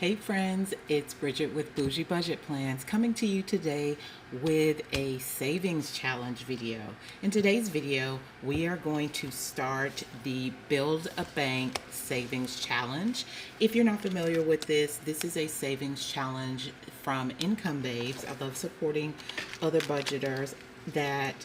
Hey friends, it's Bridget with Bougie Budget Plans coming to you today with a savings challenge video. In today's video, we are going to start the Build a Bank savings challenge. If you're not familiar with this is a savings challenge from Income Babes. I love supporting other budgeters that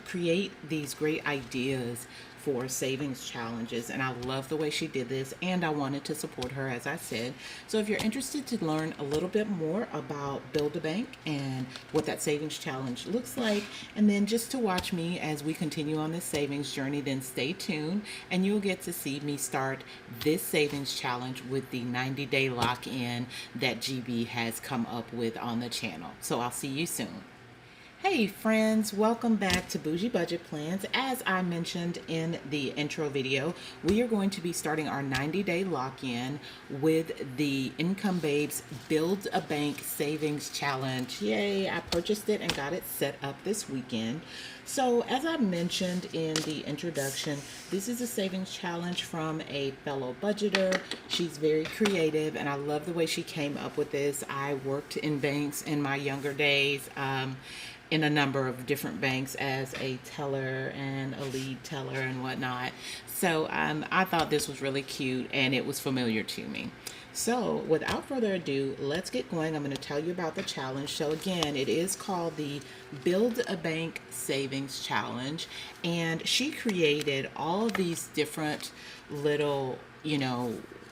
create these great ideas for savings challenges, and I love the way she did this, and I wanted to support her, as I said. So if you're interested to learn a little bit more about Build-A-Bank and what that savings challenge looks like, and then just to watch me as we continue on this savings journey, then stay tuned and you'll get to see me start this savings challenge with the 90-day lock-in that GB has come up with on the channel. So I'll see you soon. Hey friends, welcome back to Bougie Budget Plans. As I mentioned in the intro video, we are going to be starting our 90-day lock-in with the Income Babes Build a Bank Savings Challenge. Yay, I purchased it and got it set up this weekend. So as I mentioned in the introduction, this is a savings challenge from a fellow budgeter. She's very creative and I love the way she came up with this. I worked in banks in my younger days. In a number of different banks as a teller and a lead teller and whatnot. So I thought this was really cute and it was familiar to me. So without further ado, let's get going. I'm going to tell you about the challenge. So again, it is called the Build a Bank Savings Challenge, and she created all of these different little,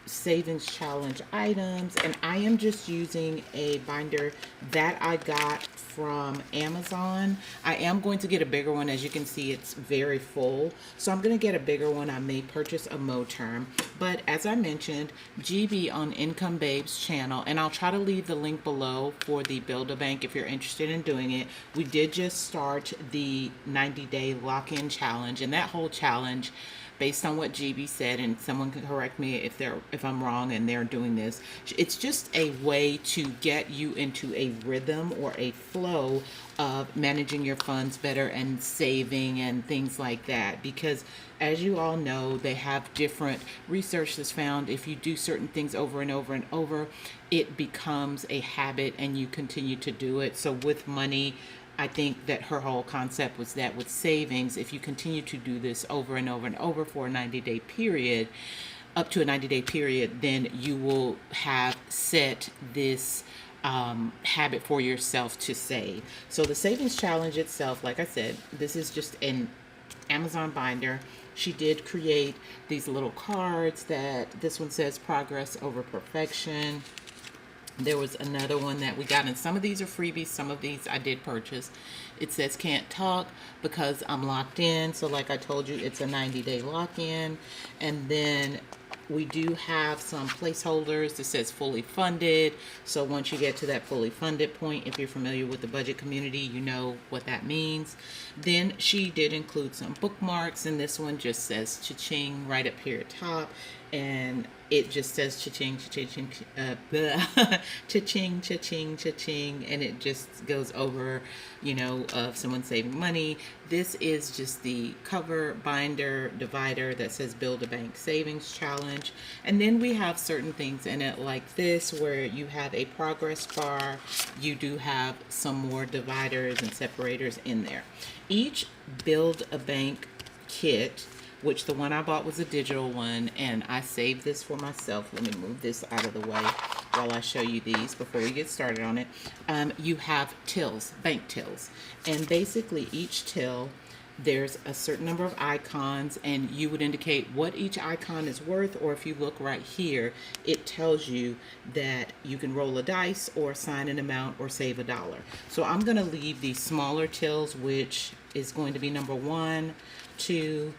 savings challenge items, and I am just using a binder that I got from Amazon. I am going to get a bigger one. As you can see, it's very full, so I'm going to get a bigger one. I may purchase a Moterm, but as I mentioned, GB on Income Babes channel, and I'll try to leave the link below for the Build-A-Bank if you're interested in doing it. We did just start the 90-day lock-in challenge, and that whole challenge, based on what GB said, and someone can correct me if I'm wrong and they're doing this, it's just a way to get you into a rhythm or a flow of managing your funds better and saving and things like that. Because as you all know, they have different research that's found if you do certain things over and over and over, it becomes a habit and you continue to do it. So with money, I think that her whole concept was that with savings, if you continue to do this over and over and over for a 90-day period, up to a 90-day period, then you will have set this habit for yourself to save. So the savings challenge itself, like I said, this is just an Amazon binder. She did create these little cards that this one says progress over perfection. There was another one that we got, and some of these are freebies, some of these I did purchase. It says can't talk because I'm locked in. So like I told you, it's a 90-day lock-in. And then we do have some placeholders that says fully funded. So once you get to that fully funded point, if you're familiar with the budget community, you know what that means. Then she did include some bookmarks, and this one just says cha-ching right up here at top. And it just says cha-ching, cha-ching, cha-ching, cha-ching, cha-ching, and it just goes over, of someone saving money. This is just the cover binder divider that says Build a Bank Savings Challenge. And then we have certain things in it like this, where you have a progress bar. You do have some more dividers and separators in there. Each Build a Bank kit, which the one I bought was a digital one, and I saved this for myself. Let me move this out of the way while I show you these before we get started on it. You have tills, bank tills, and basically each till, there's a certain number of icons, and you would indicate what each icon is worth, or if you look right here, it tells you that you can roll a dice or assign an amount or save $1. So I'm going to leave these smaller tills, which is going to be number 1, 2,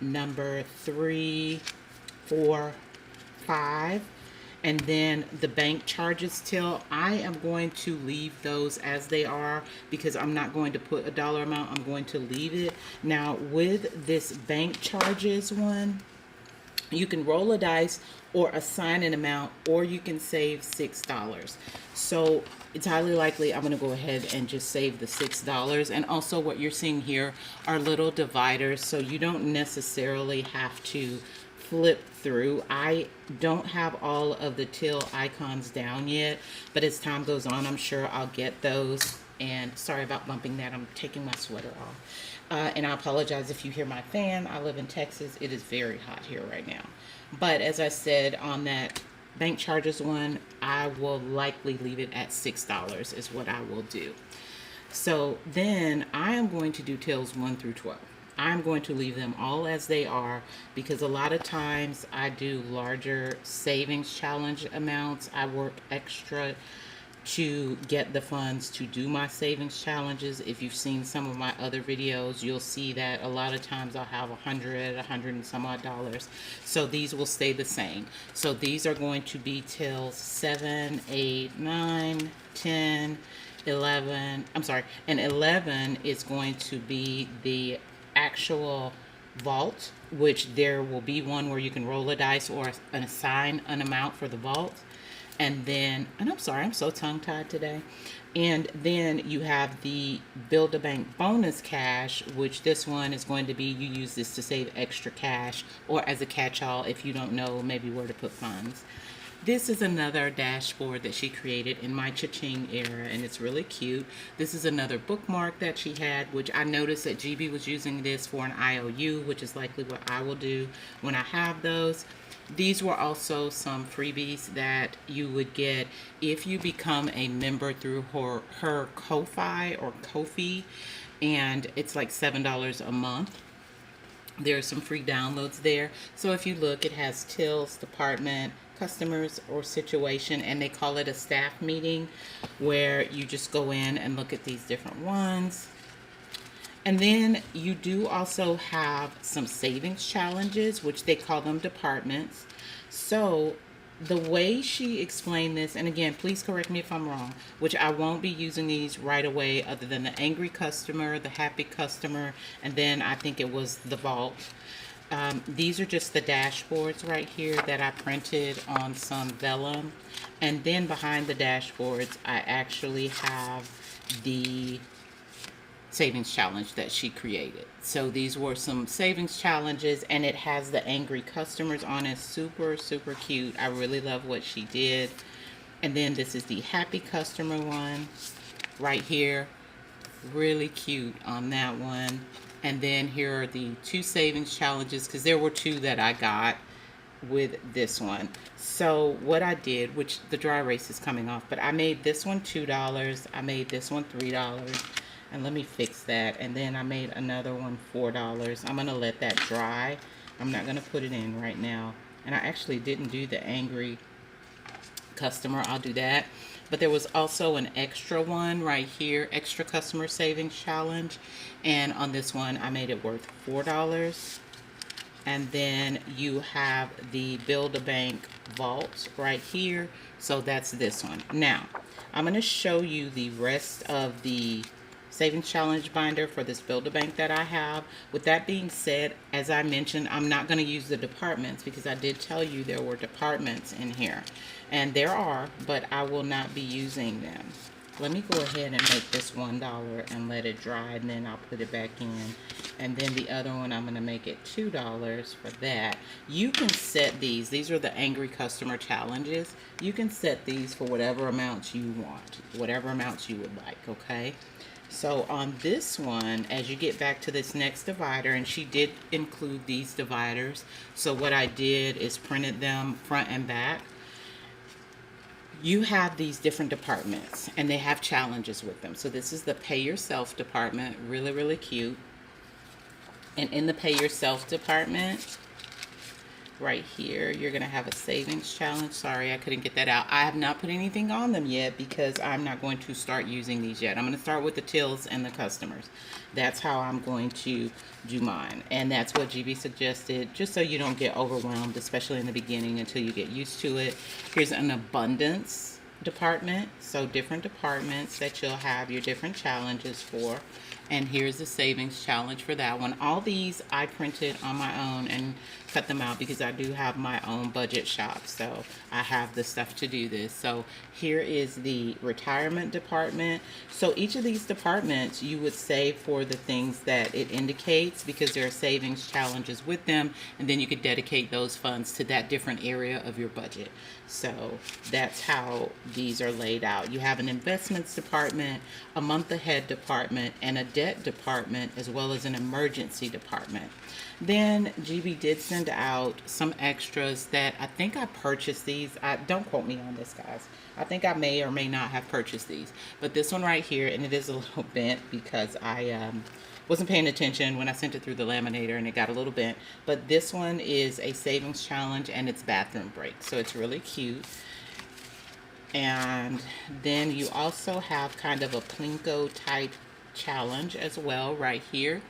number 3, 4, 5, and then the bank charges till, I am going to leave those as they are because I'm not going to put a dollar amount. I'm going to leave it. Now with this bank charges one, you can roll a dice or assign an amount, or you can save $6. So it's highly likely I'm going to go ahead and just save the $6. And also what you're seeing here are little dividers, so you don't necessarily have to flip through. I don't have all of the till icons down yet, but as time goes on, I'm sure I'll get those. And sorry about bumping that. I'm taking my sweater off. And I apologize if you hear my fan. I live in Texas. It is very hot here right now. But as I said, on that bank charges one, I will likely leave it at $6 is what I will do. So then I am going to do tills 1 through 12. I'm going to leave them all as they are, because a lot of times I do larger savings challenge amounts. I work extra to get the funds to do my savings challenges. If you've seen some of my other videos, you'll see that a lot of times I'll have 100 and some odd dollars. So these will stay the same. So these are going to be till 7, 8, 9, 10, 11. I'm sorry, and 11 is going to be the actual vault, which there will be one where you can roll a dice or assign an amount for the vault. And then, and I'm sorry, I'm so tongue-tied today. And then you have the Buildabank bonus cash, which this one is going to be, you use this to save extra cash or as a catch-all if you don't know maybe where to put funds. This is another dashboard that she created in my cha-ching era, and it's really cute. This is another bookmark that she had, which I noticed that GB was using this for an IOU, which is likely what I will do when I have those. These were also some freebies that you would get if you become a member through her Ko-Fi or Ko-Fi, and it's like $7 a month. There's some free downloads there. So if you look, it has tills, department, customers, or situation, and they call it a staff meeting, where you just go in and look at these different ones. And then you do also have some savings challenges, which they call them departments. So the way she explained this, and again, please correct me if I'm wrong, which I won't be using these right away other than the angry customer, the happy customer, and then I think it was the vault. These are just the dashboards right here that I printed on some vellum. And then behind the dashboards, I actually have the savings challenge that she created. So these were some savings challenges, and it has the angry customers on it. Super, super cute. I really love what she did. And then this is the happy customer one right here. Really cute on that one. And then here are the 2 savings challenges, because there were 2 that I got with this one. So what I did, which the dry erase is coming off, but I made this one $2. I made this one $3. And let me fix that. And then I made another one $4. I'm going to let that dry. I'm not going to put it in right now. And I actually didn't do the angry customer. I'll do that. But there was also an extra one right here, extra customer savings challenge. And on this one, I made it worth $4. And then you have the Buildabank vault right here. So that's this one. Now, I'm going to show you the rest of the savings challenge binder for this Buildabank that I have. With that being said, as I mentioned, I'm not going to use the departments, because I did tell you there were departments in here, and there are, but I will not be using them. Let me go ahead and make this $1 and let it dry, and then I'll put it back in. And then the other one, I'm going to make it $2 for that. You can set these are the angry customer challenges. You can set these for whatever amounts you want, whatever amounts you would like, okay? So on this one, as you get back to this next divider, and she did include these dividers, so what I did is printed them front and back. You have these different departments, and they have challenges with them. So this is the Pay Yourself department, really, really cute. And in the Pay Yourself department, right here, you're going to have a savings challenge. Sorry, I couldn't get that out. I have not put anything on them yet, because I'm not going to start using these yet. I'm going to start with the tills and the customers. That's how I'm going to do mine. And that's what GB suggested, just so you don't get overwhelmed, especially in the beginning, until you get used to it. Here's an abundance department, so different departments that you'll have your different challenges for. And here's the savings challenge for that one. All these I printed on my own and cut them out because I do have my own budget shop, so I have the stuff to do this. So here is the retirement department. So each of these departments you would save for the things that it indicates, because there are savings challenges with them, and then you could dedicate those funds to that different area of your budget. So that's how these are laid out. You have an investments department, a month ahead department, and a debt department, as well as an emergency department. Then GB did send out some extras that I think I purchased these. Don't quote me on this, guys. I think I may or may not have purchased these. But this one right here, and it is a little bent because I wasn't paying attention when I sent it through the laminator and it got a little bent. But this one is a savings challenge and it's bathroom break. So it's really cute. And then you also have kind of a Plinko type challenge as well right here.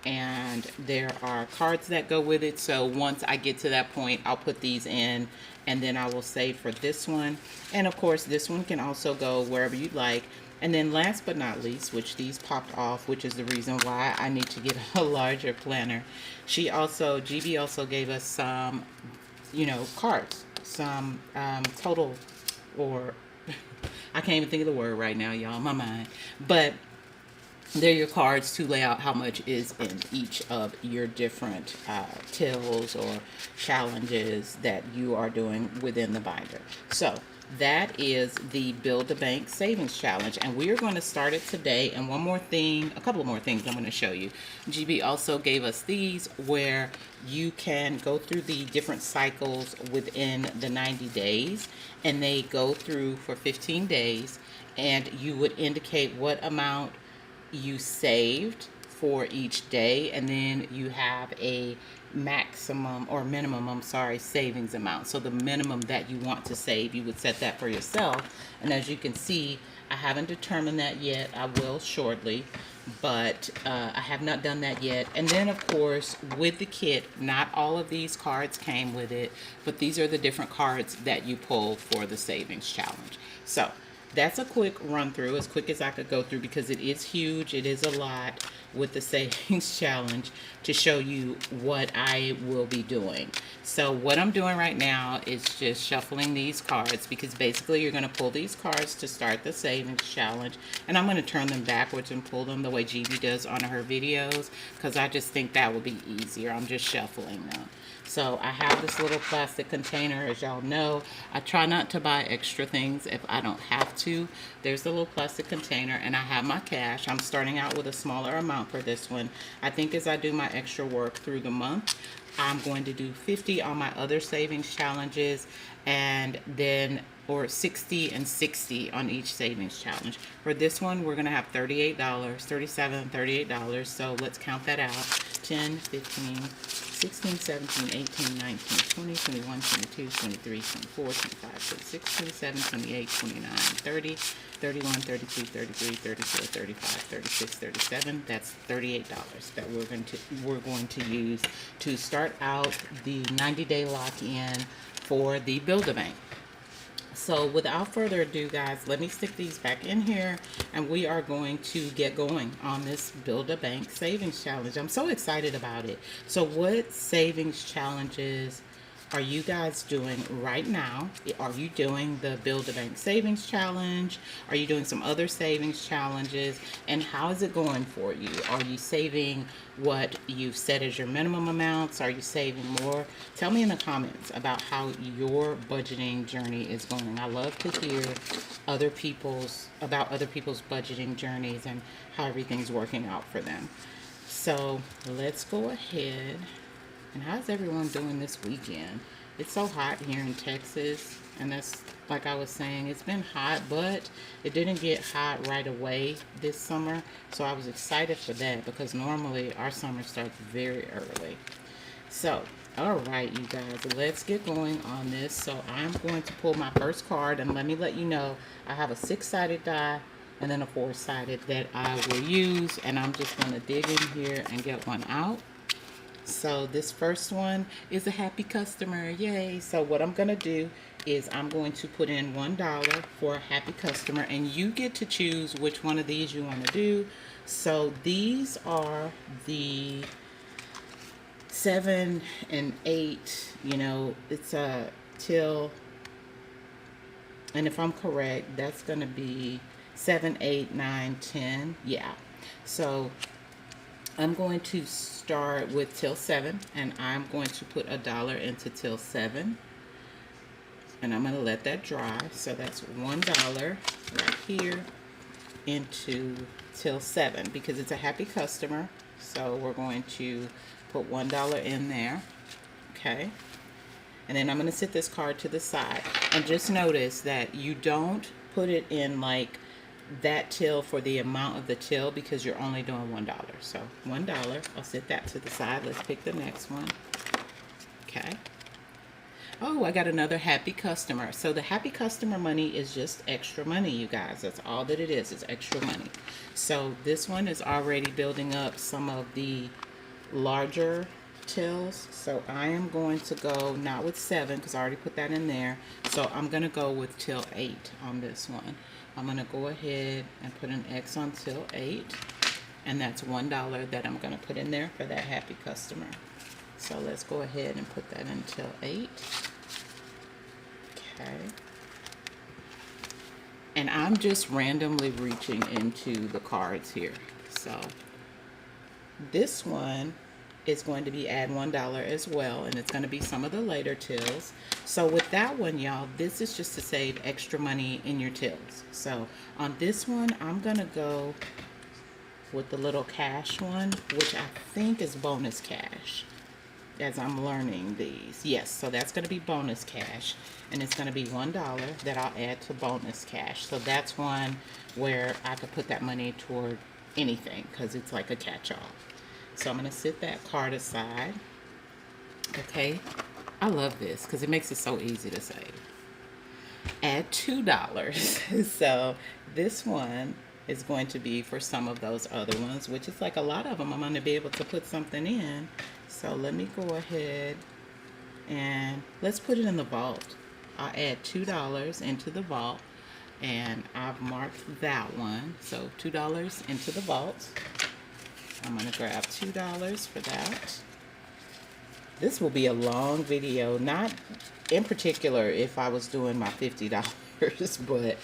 And there are cards that go with it, so once I get to that point I'll put these in and then I will save for this one. And of course this one can also go wherever you'd like. And then last but not least, which these popped off, which is the reason why I need to get a larger planner, GB also gave us some, cards, some total, or I can't even think of the word right now, y'all, my mind, but they're your cards to lay out how much is in each of your different tills or challenges that you are doing within the binder. So that is the Build-A-Bank Savings Challenge, and we are going to start it today. And a couple of more things I'm going to show you. GB also gave us these where you can go through the different cycles within the 90 days, and they go through for 15 days, and you would indicate what amount you saved for each day, and then you have a maximum or minimum, savings amount. So the minimum that you want to save, you would set that for yourself. And as you can see, I haven't determined that yet. I will shortly, but I have not done that yet. And then of course with the kit, not all of these cards came with it, but these are the different cards that you pull for the savings challenge. So that's a quick run through, as quick as I could go through, because it is huge. It is a lot with the savings challenge to show you what I will be doing. So what I'm doing right now is just shuffling these cards, because basically you're going to pull these cards to start the savings challenge, and I'm going to turn them backwards and pull them the way GB does on her videos, because I just think that would be easier. I'm just shuffling them. So I have this little plastic container. As y'all know, I try not to buy extra things if I don't have to. There's the little plastic container, and I have my cash. I'm starting out with a smaller amount for this one. I think as I do my extra work through the month, I'm going to do 50 on my other savings challenges, and then, or 60 and 60 on each savings challenge. For this one, we're gonna have $38, $37, $38. So let's count that out. 10, 15, 16, 17, 18, 19, 20, 21, 22, 23, 24, 25, 26, 27, 28, 29, 30, 31, 32, 33, 34, 35, 36, 37. That's $38 that we're going to use to start out the 90-day lock-in for the Build-A-Bank. So without further ado, guys, let me stick these back in here, and we are going to get going on this Build-A-Bank Savings Challenge. I'm so excited about it. So what savings challenges are you guys doing right now? Are you doing the Build-A-Bank Savings Challenge? Are you doing some other savings challenges? And how is it going for you? Are you saving what you've set as your minimum amounts? Are you saving more? Tell me in the comments about how your budgeting journey is going. I love to hear other people's budgeting journeys and how everything's working out for them. So let's go ahead. And how's everyone doing this weekend? It's so hot here in Texas, and that's, like I was saying, it's been hot, but it didn't get hot right away this summer. So I was excited for that, because normally our summer starts very early. So, all right, you guys, let's get going on this. So I'm going to pull my first card, and let me let you know, I have a 6-sided die and then a 4-sided that I will use, and I'm just going to dig in here and get one out. So this first one is a happy customer, yay. So what I'm gonna do is I'm going to put in $1 for a happy customer, and you get to choose which one of these you want to do. So these are the 7 and 8, you know, it's a till, and if I'm correct, that's going to be 7, 8, 9, 10. Yeah. So I'm going to start with till 7, and I'm going to put $1 into till 7, and I'm going to let that dry. So that's $1 right here into till 7 because it's a happy customer. So we're going to put $1 in there. Okay. And then I'm going to set this card to the side, and just notice that you don't put it in like that till for the amount of the till because you're only doing $1. So $1, I'll set that to the side. Let's pick the next one. Okay. Oh, I got another happy customer. So the happy customer money is just extra money, you guys. That's all that it is. It's extra money. So this one is already building up some of the larger tills. So I am going to go not with 7 because I already put that in there. So I'm going to go with till 8 on this one. I'm going to go ahead and put an X on till 8. And that's $1 that I'm going to put in there for that happy customer. So let's go ahead and put that in till 8. Okay. And I'm just randomly reaching into the cards here. So this one is going to be add $1 as well, and it's going to be some of the later tills. So with that one, y'all, this is just to save extra money in your tills. So on this one, I'm going to go with the little cash one, which I think is bonus cash, as I'm learning these. Yes, so that's going to be bonus cash, and it's going to be $1 that I'll add to bonus cash. So that's one where I could put that money toward anything because it's like a catch-all. So I'm going to set that card aside. Okay, I love this because it makes it so easy to save. Add $2. So this one is going to be for some of those other ones, which is like a lot of them I'm going to be able to put something in. So let me go ahead and let's put it in the vault. I'll add $2 into the vault, and I've marked that one. So $2 into the vault. I'm going to grab $2 for that. This will be a long video, not in particular if I was doing my $50, but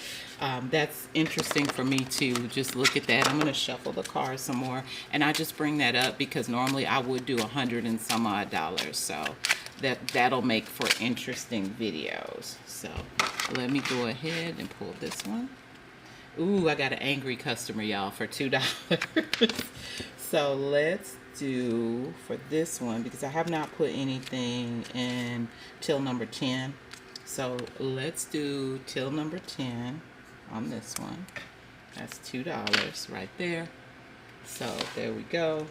that's interesting for me to just look at that. I'm going to shuffle the cards some more, and I just bring that up because normally I would do $100 and some odd dollars, so that'll make for interesting videos. So let me go ahead and pull this one. Ooh, I got an angry customer, y'all, for $2. So let's do for this one, because I have not put anything in till number 10. So let's do till number 10 on this one. That's $2 right there. So there we go.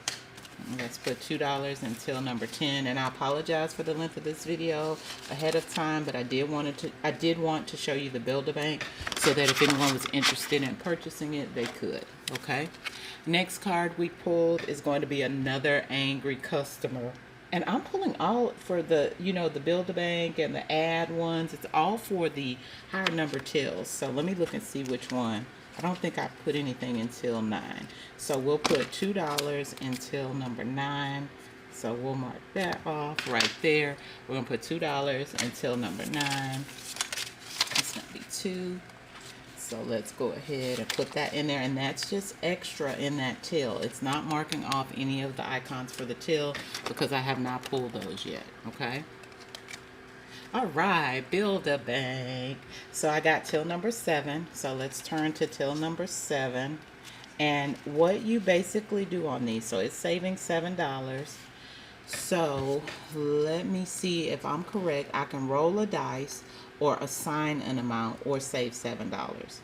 Let's put $2 in till number 10. And I apologize for the length of this video ahead of time, but I did want to show you the Buildabank so that if anyone was interested in purchasing it, they could. Okay. Next card we pulled is going to be another angry customer. And I'm pulling all for the, the Buildabank and the ad ones. It's all for the higher number tills. So let me look and see which one. I don't think I put anything until 9. So we'll put $2 until number 9. So we'll mark that off right there. We're going to put $2 until number 9. It's going to be 2. So let's go ahead and put that in there, and that's just extra in that till. It's not marking off any of the icons for the till because I have not pulled those yet, okay? All right, Buildabank. So I got till number 7. So let's turn to till number 7. And what you basically do on these, so it's saving $7. So let me see if I'm correct. I can roll a dice or assign an amount or save $7.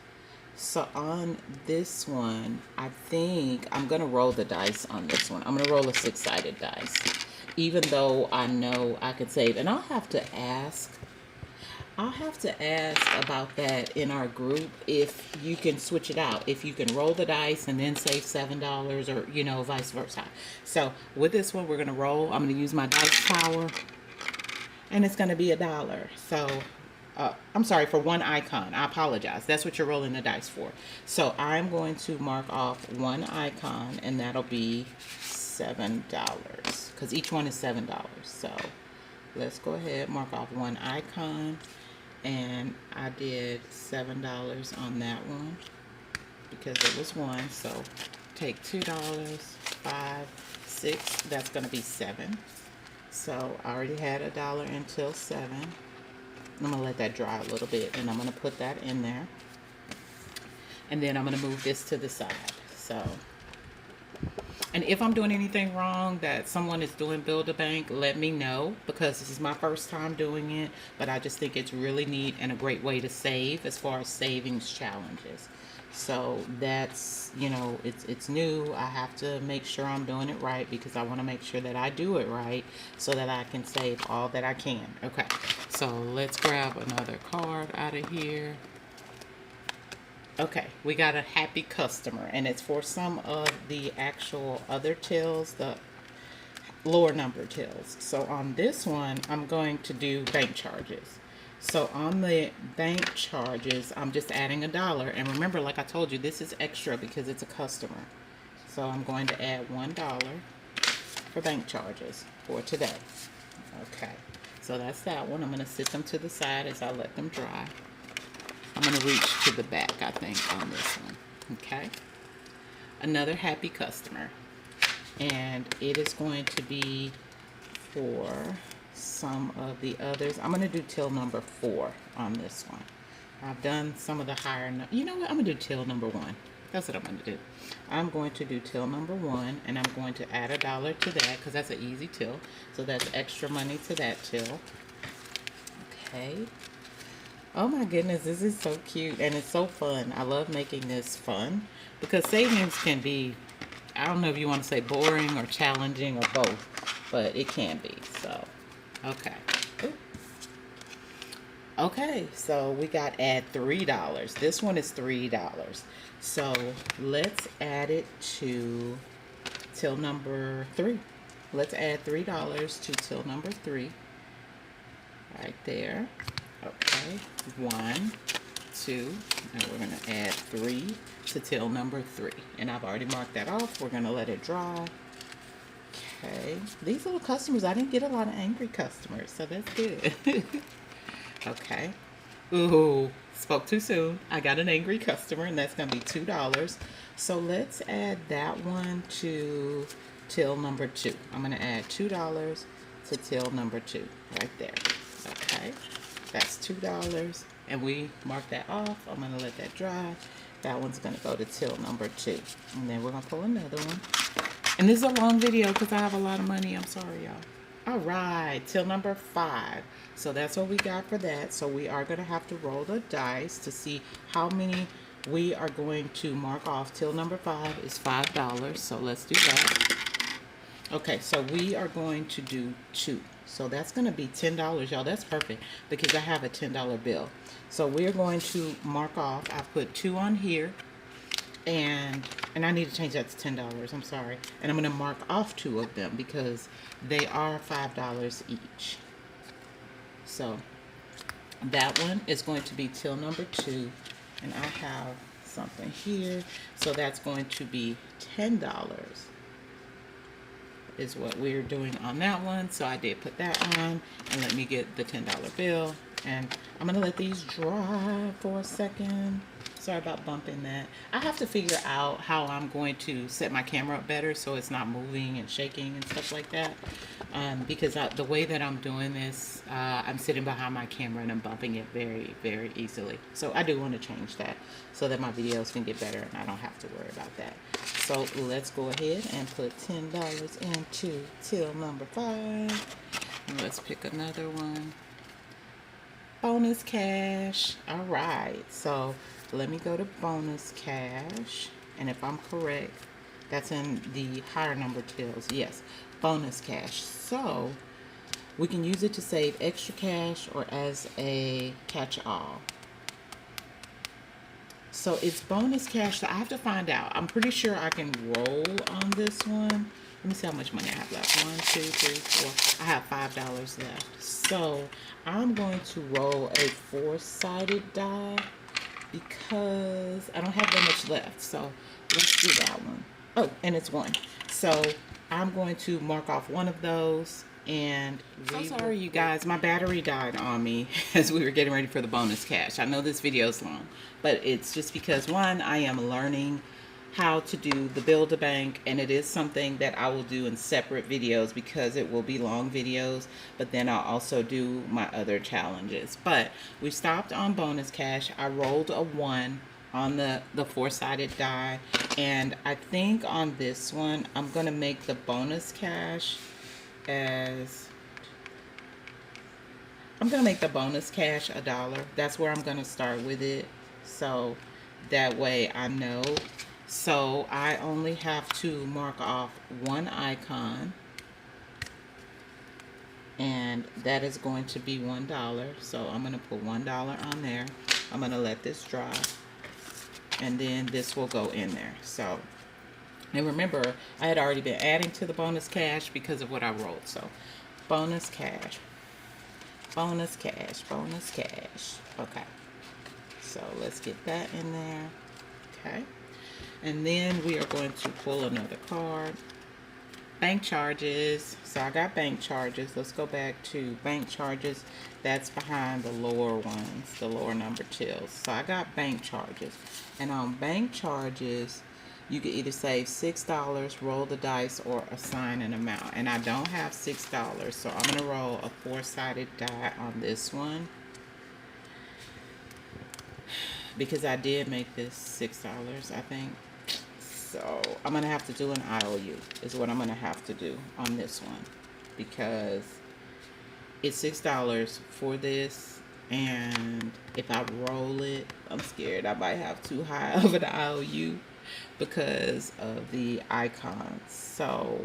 So on this one, I think I'm going to roll the dice on this one. I'm going to roll a 6-sided dice, even though I know I could save. And I'll have to ask about that in our group, if you can switch it out, if you can roll the dice and then save $7, or vice versa. So with this one, we're going to roll. I'm going to use my dice tower, and it's going to be $1. So I'm sorry, for one icon. I apologize. That's what you're rolling the dice for. So I'm going to mark off one icon, and that'll be $7 because each one is $7. So let's go ahead, mark off one icon, and I did $7 on that one because it was one. So take $2, 5, 6. That's going to be 7. So I already had $1 until 7. I'm going to let that dry a little bit, and I'm going to put that in there. And then I'm going to move this to the side. So, and if I'm doing anything wrong that someone is doing Buildabank, let me know, because this is my first time doing it. But I just think it's really neat and a great way to save as far as savings challenges. So that's, you know, it's new. I have to make sure I'm doing it right because I want to make sure that I do it right so that I can save all that I can. Okay, so let's grab another card out of here. Okay, we got a happy customer, and it's for some of the actual other tills, the lower number tills. So on this one, I'm going to do bank charges. So on the bank charges, I'm just adding $1. And remember, like I told you, this is extra because it's a customer. So I'm going to add $1 for bank charges for today. Okay, so that's that one. I'm going to sit them to the side as I let them dry. I'm going to reach to the back, I think, on this one. Okay, another happy customer. And it is going to be for some of the others. I'm going to do till number 4 on this one. I've done some of the higher, you know what, I'm going to do till number 1. That's what I'm going to do. I'm going to do till number 1, and I'm going to add $1 to that because that's an easy till. So that's extra money to that till. Okay. Oh my goodness, this is so cute, and it's so fun. I love making this fun because savings can be, I don't know if you want to say boring or challenging or both, but it can be. So okay. Ooh. Okay, so we got add $3. This one is $3. So let's add it to till number 3. Let's add $3 to till number 3. Right there. Okay. 1, 2, and we're going to add 3 to till number 3. And I've already marked that off. We're going to let it dry. Okay, these little customers, I didn't get a lot of angry customers, so that's good. Okay. Ooh, spoke too soon. I got an angry customer, and that's going to be $2. So let's add that one to till number 2. I'm going to add $2 to till number 2 right there. Okay, that's $2, and we mark that off. I'm going to let that dry. That one's going to go to till number 2, and then we're going to pull another one. And this is a long video because I have a lot of money. I'm sorry, y'all. All right, till number 5. So that's what we got for that. So we are going to have to roll the dice to see how many we are going to mark off. Till number 5 is $5. So let's do that. Okay, so we are going to do 2. So that's going to be $10, y'all. That's perfect because I have a $10 bill. So we're going to mark off. I put 2 on here. And I need to change that to $10. I'm sorry. And I'm going to mark off 2 of them because they are $5 each. So that one is going to be till number 2. And I have something here. So that's going to be $10 is what we're doing on that one. So I did put that on. And let me get the $10 bill. And I'm going to let these dry for a second. Sorry about bumping that. I have to figure out how I'm going to set my camera up better so it's not moving and shaking and stuff like that. Because the way that I'm doing this, I'm sitting behind my camera and I'm bumping it very, very easily. So I do want to change that so that my videos can get better and I don't have to worry about that. So let's go ahead and put $10 into till number 5. And let's pick another one. Bonus cash. All right. So let me go to bonus cash. And if I'm correct, that's in the higher number tills. Yes, bonus cash. So we can use it to save extra cash or as a catch-all. So it's bonus cash. So I have to find out. I'm pretty sure I can roll on this one. Let me see how much money I have left. 1, 2, 3, 4. I have $5 left. So I'm going to roll a 4-sided die because I don't have that much left. So let's do that one. Oh, and it's 1. So I'm going to mark off one of those. And so sorry, you guys, my battery died on me as we were getting ready for the bonus cash. I know this video is long, but it's just because, one, I am learning how to do the Buildabank, and it is something that I will do in separate videos because it will be long videos, but then I'll also do my other challenges. But we stopped on bonus cash. I rolled a 1 on the 4-sided die, and I think on this one I'm gonna make the bonus cash as I'm gonna make the bonus cash $1. That's where I'm gonna start with it, so that way I know. So I only have to mark off 1 icon, and that is going to be $1. So I'm gonna put $1 on there. I'm gonna let this dry, and then this will go in there. So, and remember, I had already been adding to the bonus cash because of what I rolled. So bonus cash, bonus cash, bonus cash. Okay, so let's get that in there. Okay, and then we are going to pull another card. Bank charges. So I got bank charges. Let's go back to bank charges. That's behind the lower ones, the lower number tills. So I got bank charges, and on bank charges you can either save $6, roll the dice, or assign an amount. And I don't have $6, so I'm gonna roll a 4-sided die on this one because I did make this $6, I think. So I'm gonna have to do an IOU is what I'm gonna have to do on this one, because it's $6 for this, and if I roll it, I'm scared I might have too high of an IOU because of the icons. So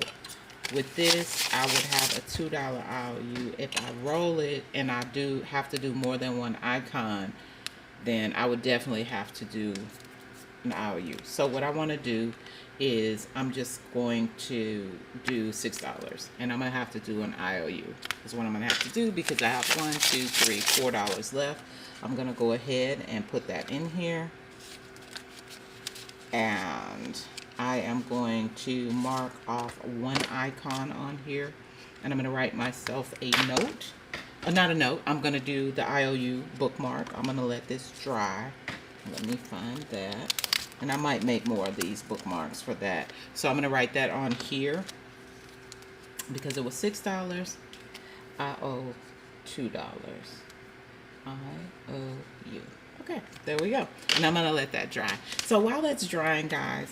with this, I would have a $2 IOU. If I roll it and I do have to do more than 1 icon, then I would definitely have to do an IOU. So what I want to do is I'm just going to do $6, and I'm gonna have to do an IOU is what I'm gonna have to do, because I have $4 left. I'm gonna go ahead and put that in here, and I am going to mark off 1 icon on here, and I'm gonna write myself a note. Not a note, I'm gonna do the IOU bookmark. I'm gonna let this dry. Let me find that. And I might make more of these bookmarks for that. So I'm gonna write that on here. Because it was $6, I owe $2. I owe you. Okay, there we go. And I'm gonna let that dry. So while that's drying, guys,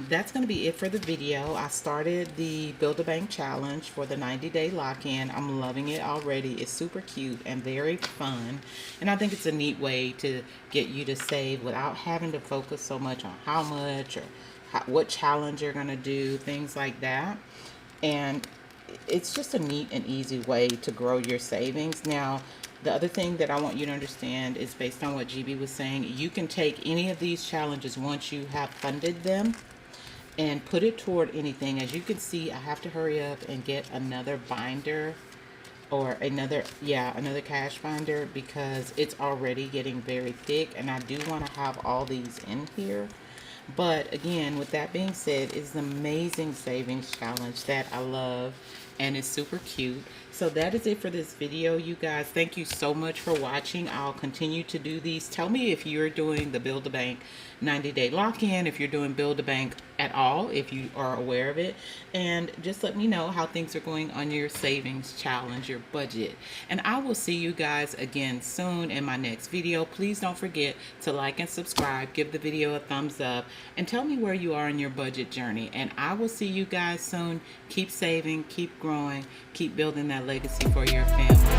that's going to be it for the video. I started the Buildabank challenge for the 90-day lock-in. I'm loving it already. It's super cute and very fun. And I think it's a neat way to get you to save without having to focus so much on how much or what challenge you're going to do, things like that. And it's just a neat and easy way to grow your savings. Now, the other thing that I want you to understand is, based on what GB was saying, you can take any of these challenges once you have funded them and put it toward anything. As you can see, I have to hurry up and get another binder, or another cash binder, because it's already getting very thick, and I do want to have all these in here. But again, with that being said, it's an amazing savings challenge that I love, and it's super cute. So that is it for this video, you guys. Thank you so much for watching. I'll continue to do these. Tell me if you're doing the Buildabank 90-day lock-in, if you're doing Buildabank at all, if you are aware of it, and just let me know how things are going on your savings challenge, your budget. And I will see you guys again soon in my next video. Please don't forget to like and subscribe, give the video a thumbs up, and tell me where you are in your budget journey. And I will see you guys soon. Keep saving, keep growing, keep building that legacy for your family.